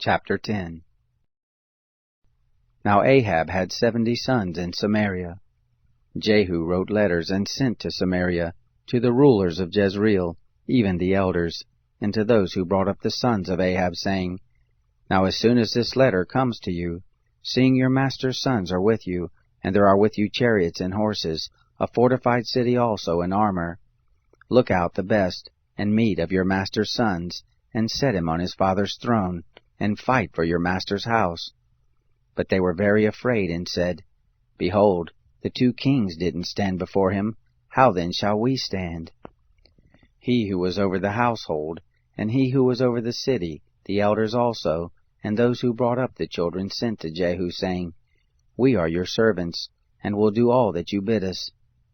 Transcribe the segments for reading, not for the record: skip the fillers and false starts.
Chapter 10. Now Ahab had 70 sons in Samaria. Jehu wrote letters and sent to Samaria, to the rulers of Jezreel, even the elders, and to those who brought up the sons of Ahab, saying, Now as soon as this letter comes to you, seeing your master's sons are with you, and there are with you chariots and horses, a fortified city also in armor, look out the best, and meet of your master's sons, and set him on his father's throne, and fight for your master's house. But they were very afraid, and said, Behold, the 2 kings didn't stand before him, how then shall we stand? He who was over the household, and he who was over the city, the elders also, and those who brought up the children, sent to Jehu, saying, We are your servants, and will do all that you bid us.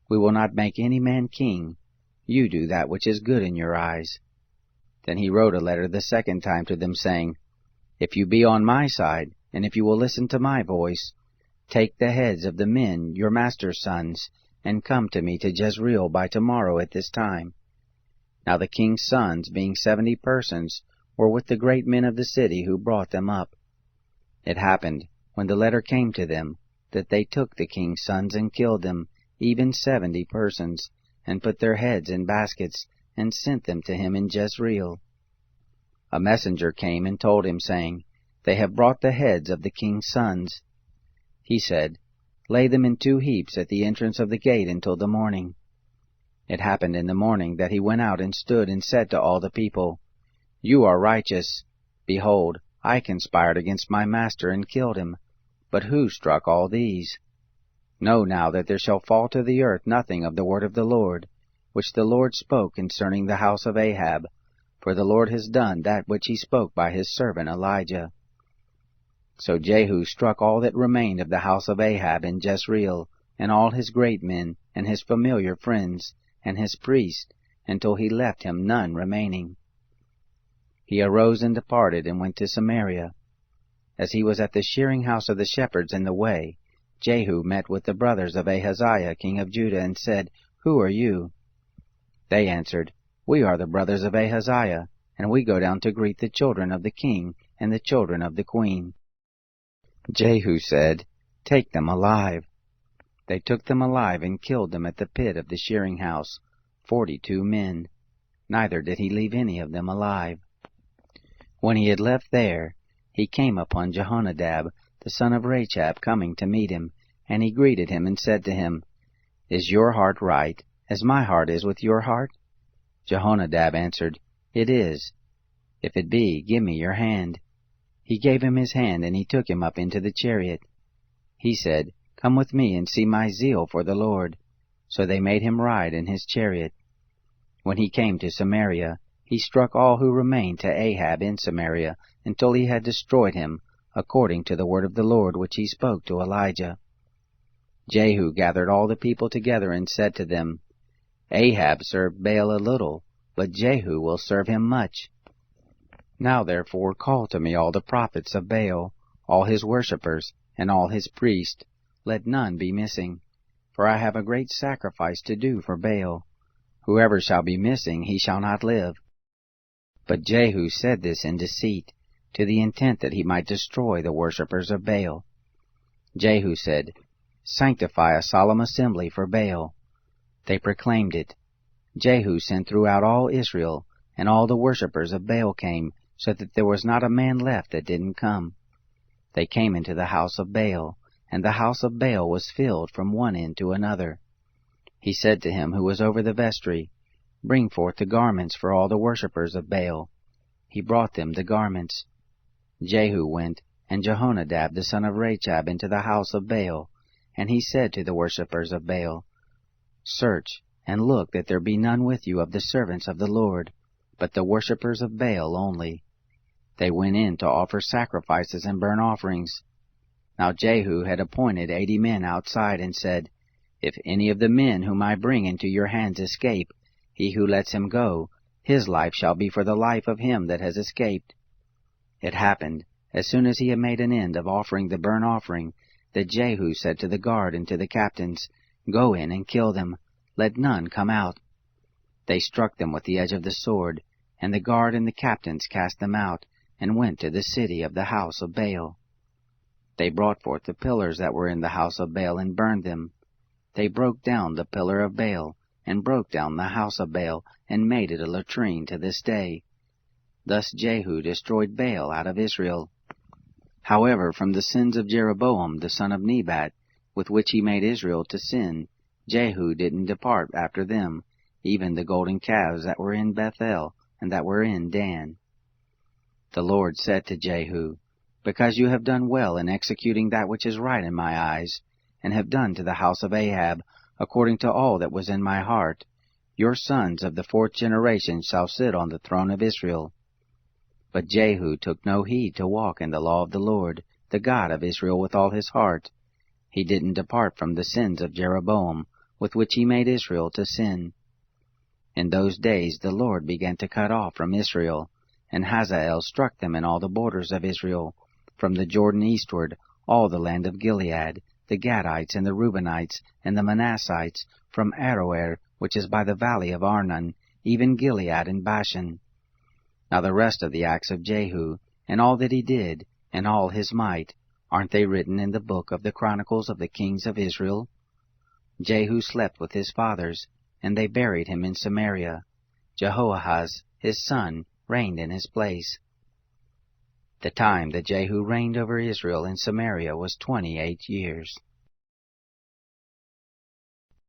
We will not make any man king. You do that which is good in your eyes. Then he wrote a letter the second time to them, saying, If you be on my side, and if you will listen to my voice, take the heads of the men, your master's sons, and come to me to Jezreel by tomorrow at this time. Now the king's sons, being 70 persons, were with the great men of the city who brought them up. It happened, when the letter came to them, that they took the king's sons and killed them, even 70 persons, and put their heads in baskets, and sent them to him in Jezreel. A messenger came and told him, saying, They have brought the heads of the king's sons. He said, Lay them in 2 heaps at the entrance of the gate until the morning. It happened in the morning that he went out and stood and said to all the people, You are righteous. Behold, I conspired against my master and killed him. But who struck all these? Know now that there shall fall to the earth nothing of the word of the Lord, which the Lord spoke concerning the house of Ahab, for the Lord has done that which he spoke by his servant Elijah. So Jehu struck all that remained of the house of Ahab in Jezreel, and all his great men, and his familiar friends, and his priests, until he left him none remaining. He arose and departed, and went to Samaria. As he was at the shearing house of the shepherds in the way, Jehu met with the brothers of Ahaziah king of Judah, and said, Who are you? They answered, We are the brothers of Ahaziah, and we go down to greet the children of the king and the children of the queen. Jehu said, Take them alive. They took them alive and killed them at the pit of the shearing house, 42 men. Neither did he leave any of them alive. When he had left there, he came upon Jehonadab, the son of Rechab, coming to meet him, and he greeted him and said to him, Is your heart right, as my heart is with your heart? Jehonadab answered, It is. If it be, give me your hand. He gave him his hand, and he took him up into the chariot. He said, Come with me and see my zeal for the Lord. So they made him ride in his chariot. When he came to Samaria, he struck all who remained to Ahab in Samaria, until he had destroyed him, according to the word of the Lord which he spoke to Elijah. Jehu gathered all the people together and said to them, Ahab served Baal a little, but Jehu will serve him much. Now therefore call to me all the prophets of Baal, all his worshippers, and all his priests. Let none be missing, for I have a great sacrifice to do for Baal. Whoever shall be missing, he shall not live. But Jehu said this in deceit, to the intent that he might destroy the worshippers of Baal. Jehu said, Sanctify a solemn assembly for Baal. They proclaimed it. Jehu sent throughout all Israel, and all the worshippers of Baal came, so that there was not a man left that didn't come. They came into the house of Baal, and the house of Baal was filled from one end to another. He said to him who was over the vestry, Bring forth the garments for all the worshippers of Baal. He brought them the garments. Jehu went, and Jehonadab the son of Rechab, into the house of Baal, and he said to the worshippers of Baal, Search, and look that there be none with you of the servants of the Lord, but the worshippers of Baal only. They went in to offer sacrifices and burnt offerings. Now Jehu had appointed 80 men outside, and said, If any of the men whom I bring into your hands escape, he who lets him go, his life shall be for the life of him that has escaped. It happened, as soon as he had made an end of offering the burnt offering, that Jehu said to the guard and to the captains, Go in and kill them, let none come out. They struck them with the edge of the sword, and the guard and the captains cast them out, and went to the city of the house of Baal. They brought forth the pillars that were in the house of Baal, and burned them. They broke down the pillar of Baal, and broke down the house of Baal, and made it a latrine to this day. Thus Jehu destroyed Baal out of Israel. However, from the sins of Jeroboam the son of Nebat, with which he made Israel to sin, Jehu didn't depart after them, even the golden calves that were in Bethel, and that were in Dan. The Lord said to Jehu, Because you have done well in executing that which is right in my eyes, and have done to the house of Ahab according to all that was in my heart, your sons of the fourth generation shall sit on the throne of Israel. But Jehu took no heed to walk in the law of the Lord, the God of Israel, with all his heart. He didn't depart from the sins of Jeroboam, with which he made Israel to sin. In those days the Lord began to cut off from Israel, and Hazael struck them in all the borders of Israel, from the Jordan eastward, all the land of Gilead, the Gadites and the Reubenites and the Manassites, from Aroer, which is by the valley of Arnon, even Gilead and Bashan. Now the rest of the acts of Jehu, and all that he did, and all his might, aren't they written in the book of the Chronicles of the kings of Israel? Jehu slept with his fathers, and they buried him in Samaria. Jehoahaz, his son, reigned in his place. The time that Jehu reigned over Israel in Samaria was 28 years.